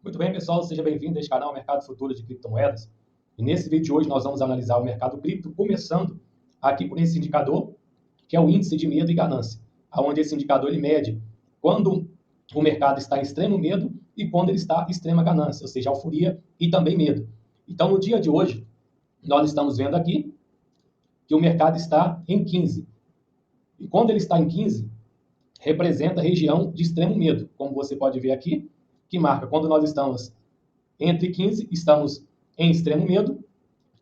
Muito bem, pessoal, seja bem-vindo a este canal Mercado Futuro de Criptomoedas. E nesse vídeo de hoje nós vamos analisar o mercado cripto, começando aqui por esse indicador, que é o índice de medo e ganância, onde esse indicador ele mede quando o mercado está em extremo medo e quando ele está em extrema ganância, ou seja, euforia e também medo. Então, no dia de hoje, nós estamos vendo aqui que o mercado está em 15. E quando ele está em 15, representa a região de extremo medo, como você pode ver aqui, que marca quando nós estamos entre 15, estamos em extremo medo,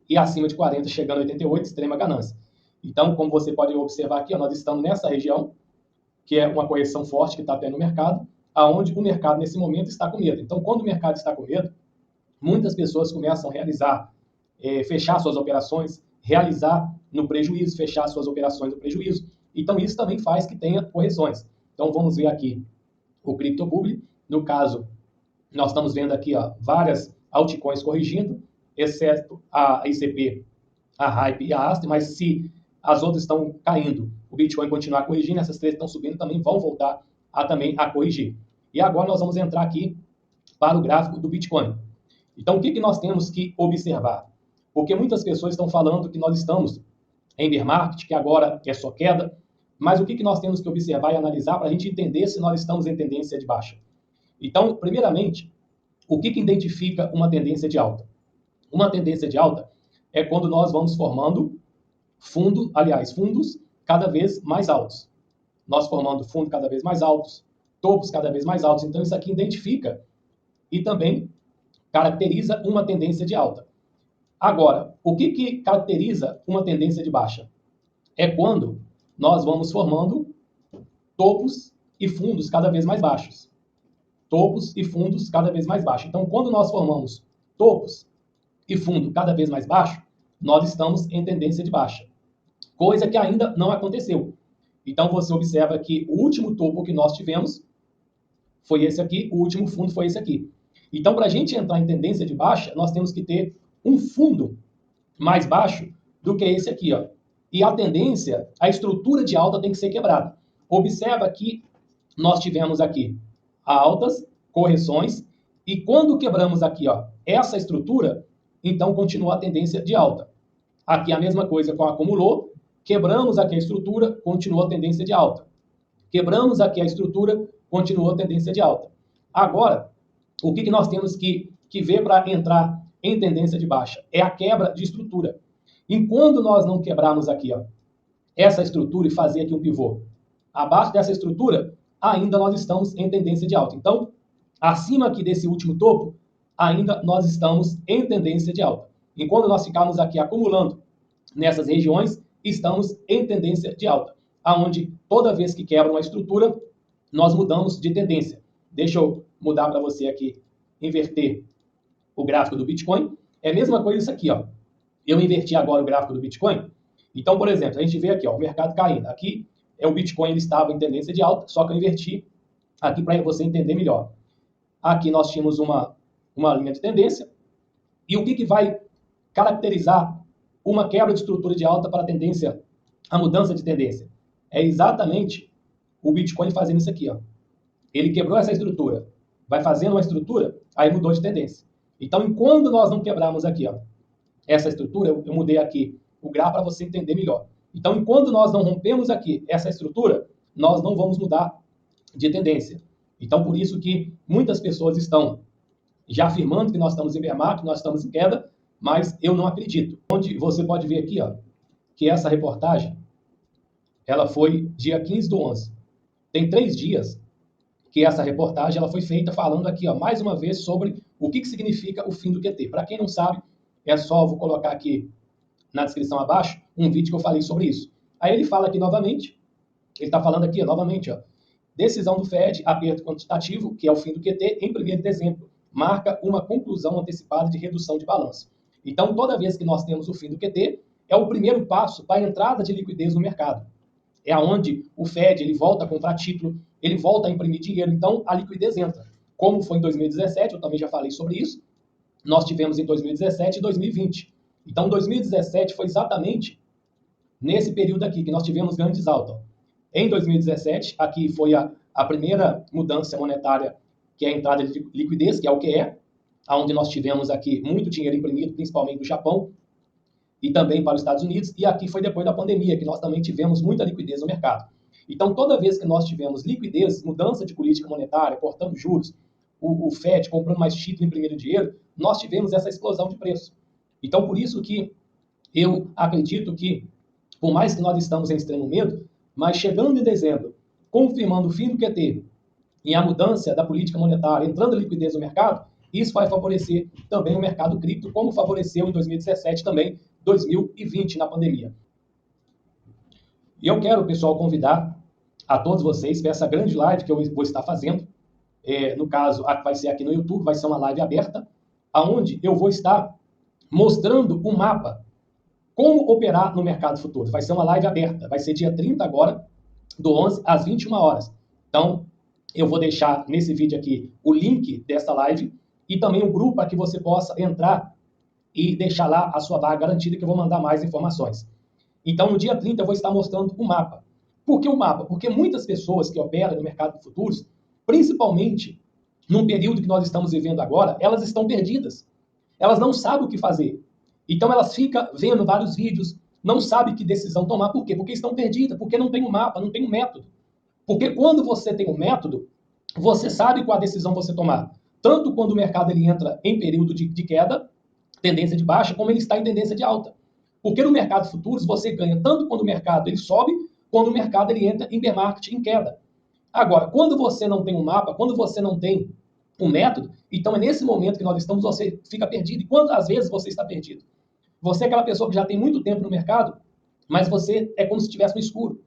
e acima de 40, chegando a 88, extrema ganância. Então, como você pode observar aqui, nós estamos nessa região, que é uma correção forte que está tendo no mercado, aonde o mercado, nesse momento, está com medo. Então, quando o mercado está com medo, muitas pessoas começam a realizar, fechar suas operações, realizar no prejuízo, fechar suas operações no prejuízo. Então, isso também faz que tenha correções. Então, vamos ver aqui o CryptoBubble. No caso, nós estamos vendo aqui várias altcoins corrigindo, exceto a ICP, a Hype e a Aster, mas se as outras estão caindo, o Bitcoin continuar corrigindo, essas três estão subindo também, vão voltar também a corrigir. E agora nós vamos entrar aqui para o gráfico do Bitcoin. Então, o que nós temos que observar? Porque muitas pessoas estão falando que nós estamos em bear market, que agora é só queda, mas o que nós temos que observar e analisar para a gente entender se nós estamos em tendência de baixa? Então, primeiramente, o que identifica uma tendência de alta? Uma tendência de alta é quando nós vamos formando fundos cada vez mais altos. Nós formando fundos cada vez mais altos, topos cada vez mais altos. Então, isso aqui identifica e também caracteriza uma tendência de alta. Agora, o que caracteriza uma tendência de baixa? É quando nós vamos formando topos e fundos cada vez mais baixos. Topos e fundos cada vez mais baixos. Então, quando nós formamos topos e fundo cada vez mais baixo, nós estamos em tendência de baixa. Coisa que ainda não aconteceu. Então, você observa que o último topo que nós tivemos foi esse aqui, o último fundo foi esse aqui. Então, para a gente entrar em tendência de baixa, nós temos que ter um fundo mais baixo do que esse aqui, ó. E a tendência, a estrutura de alta tem que ser quebrada. Observa que nós tivemos aqui altas, correções, e quando quebramos aqui, ó, essa estrutura, então continua a tendência de alta. Aqui a mesma coisa com acumulou, quebramos aqui a estrutura, continua a tendência de alta. Quebramos aqui a estrutura, continua a tendência de alta. Agora, o que nós temos que ver para entrar em tendência de baixa? É a quebra de estrutura. Enquanto nós não quebrarmos aqui, ó, essa estrutura e fazer aqui um pivô, abaixo dessa estrutura, ainda nós estamos em tendência de alta. Então, acima aqui desse último topo, ainda nós estamos em tendência de alta. Enquanto nós ficarmos aqui acumulando nessas regiões, estamos em tendência de alta, aonde toda vez que quebra uma estrutura, nós mudamos de tendência. Deixa eu mudar para você aqui, inverter o gráfico do Bitcoin. É a mesma coisa isso aqui, ó. Eu inverti agora o gráfico do Bitcoin. Então, por exemplo, a gente vê aqui, ó, o mercado caindo. Aqui o Bitcoin ele estava em tendência de alta, só que eu inverti aqui para você entender melhor. Aqui nós tínhamos uma linha de tendência. E o que vai caracterizar uma quebra de estrutura de alta para a tendência, a mudança de tendência? É exatamente o Bitcoin fazendo isso aqui, ó. Ele quebrou essa estrutura, vai fazendo uma estrutura, aí mudou de tendência. Então, enquanto nós não quebrarmos aqui, ó, essa estrutura, eu mudei aqui o gráfico para você entender melhor. Então, enquanto nós não rompemos aqui essa estrutura, nós não vamos mudar de tendência. Então, por isso que muitas pessoas estão já afirmando que nós estamos em bear market, que nós estamos em queda, mas eu não acredito. Onde você pode ver aqui, ó, que essa reportagem, ela foi dia 15/11. Tem 3 dias que essa reportagem ela foi feita falando aqui, ó, mais uma vez, sobre o que significa o fim do QT. Para quem não sabe, é só, vou colocar aqui na descrição abaixo, um vídeo que eu falei sobre isso. Aí ele fala aqui novamente, ele está falando aqui, ó, novamente, ó, decisão do Fed, aperto quantitativo, que é o fim do QT, em 1º de dezembro, marca uma conclusão antecipada de redução de balanço. Então, toda vez que nós temos o fim do QT, é o primeiro passo para a entrada de liquidez no mercado. É onde o Fed ele volta a comprar título, ele volta a imprimir dinheiro, então a liquidez entra. Como foi em 2017, eu também já falei sobre isso, nós tivemos em 2017 e 2020. Então, 2017 foi exatamente nesse período aqui que nós tivemos grandes altas. Em 2017, aqui foi a primeira mudança monetária que é a entrada de liquidez, que é o QE, onde nós tivemos aqui muito dinheiro imprimido, principalmente do Japão, e também para os Estados Unidos, e aqui foi depois da pandemia, que nós também tivemos muita liquidez no mercado. Então, toda vez que nós tivemos liquidez, mudança de política monetária, cortando juros, o FED comprando mais título, imprimindo dinheiro, nós tivemos essa explosão de preço. Então, por isso que eu acredito que, por mais que nós estamos em extremo medo, mas chegando em dezembro, confirmando o fim do QT e a mudança da política monetária, entrando a liquidez no mercado, isso vai favorecer também o mercado cripto, como favoreceu em 2017 também, 2020 na pandemia. E eu quero, pessoal, convidar a todos vocês para essa grande live que eu vou estar fazendo. No caso, vai ser aqui no YouTube, vai ser uma live aberta, onde eu vou estar mostrando um mapa, como operar no mercado futuro. Vai ser uma live aberta, vai ser dia 30 agora, do 11 às 21 horas. Então, eu vou deixar nesse vídeo aqui o link dessa live e também o grupo para que você possa entrar e deixar lá a sua vaga garantida, que eu vou mandar mais informações. Então, no dia 30, eu vou estar mostrando o mapa. Por que o mapa? Porque muitas pessoas que operam no mercado de futuros, principalmente num período que nós estamos vivendo agora, elas estão perdidas. Elas não sabem o que fazer. Então, elas ficam vendo vários vídeos, não sabem que decisão tomar. Por quê? Porque estão perdidas, porque não tem um mapa, não tem um método. Porque quando você tem um método, você sabe qual a decisão você tomar. Tanto quando o mercado ele entra em período de queda, tendência de baixa, como ele está em tendência de alta. Porque no mercado futuros, você ganha tanto quando o mercado ele sobe, quando o mercado ele entra em bear market, em queda. Agora, quando você não tem um mapa, quando você não tem um método, então é nesse momento que nós estamos, você fica perdido. E quantas vezes você está perdido? Você é aquela pessoa que já tem muito tempo no mercado, mas você é como se estivesse no escuro.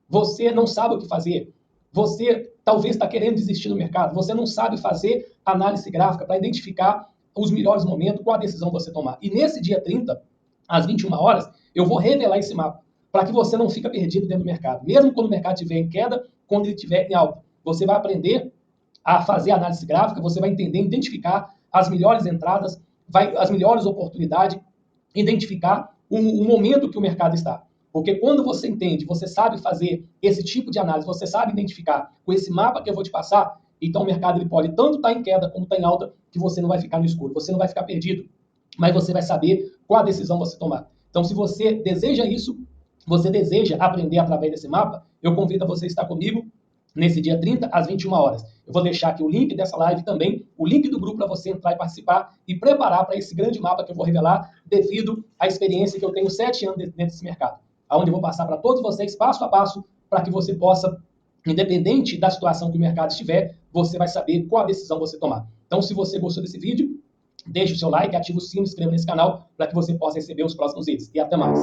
Você não sabe o que fazer. Você talvez está querendo desistir do mercado. Você não sabe fazer análise gráfica para identificar os melhores momentos, qual a decisão você tomar. E nesse dia 30, às 21 horas, eu vou revelar esse mapa, para que você não fique perdido dentro do mercado. Mesmo quando o mercado estiver em queda, quando ele estiver em alta. Você vai aprender a fazer análise gráfica, você vai entender, identificar as melhores entradas, as melhores oportunidades, identificar o momento que o mercado está. Porque quando você entende, você sabe fazer esse tipo de análise, você sabe identificar com esse mapa que eu vou te passar, então o mercado ele pode tanto estar em queda como estar em alta, que você não vai ficar no escuro, você não vai ficar perdido, mas você vai saber qual a decisão você tomar. Então, se você deseja isso, você deseja aprender através desse mapa, eu convido a você a estar comigo nesse dia 30, às 21 horas. Eu vou deixar aqui o link dessa live também, o link do grupo para você entrar e participar e preparar para esse grande mapa que eu vou revelar devido à experiência que eu tenho 7 anos dentro desse mercado, onde eu vou passar para todos vocês, passo a passo, para que você possa, independente da situação que o mercado estiver, você vai saber qual a decisão você tomar. Então, se você gostou desse vídeo, deixe o seu like, ative o sino, inscreva nesse canal, para que você possa receber os próximos vídeos. E até mais.